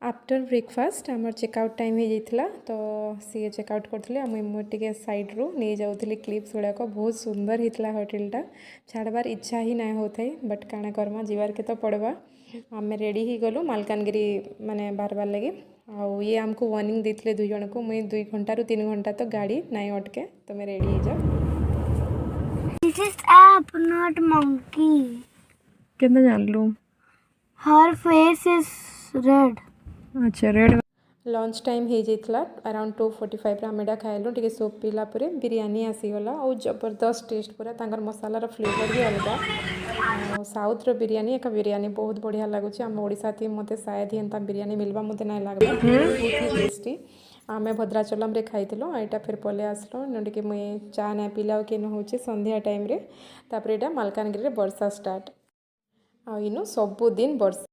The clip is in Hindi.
आफ्टर ब्रेकफास्ट आमर चेकआउट टाइम हो जाता तो सी चेकआउट करते मुझे सैड्रु नहीं जाऊँगी क्लिप्स गुड़ाक बहुत सुंदर होता होटेलटा छाड़बार इच्छा ही ना होता है बट काଣା करमा जीवार के तो पड़वा आम रेडी ही गलु मालकानगिरी माने बाहर लगे आउ ये आमको वार्निंग देते 2 जन को मुई 2 घंटा 3 घंटा तो गाड़ी नहीं अटके तुम्हें रेडी हो जाओ। This is app, not monkey. केंदा जानलु? Her face is red. अच्छा रेड लंच टाइम हो जाता अराउंड 2:45 आम एटा खाइलु टे सूप पीला बिरयानी आसीगला और जबरदस्त टेस्ट पूरा तांकर मसालार फ्लेवर भी अलग साउथ्र बिरयानी एक बिरयानी बहुत बढ़िया लगुच आम ओडिशा थी मत शायद ही एंता बिरयानी मिलवा मत ना लगवा बहुत ही टेस्टी आम भद्राचलम रे खाइलु यहाँ फिर पले आसलु टे मुई चा ना पीला के हूँ संध्या टाइम तापर यहाँ मालकानगिरी वर्षा स्टार्ट आ इनु सबुदिन वर्षा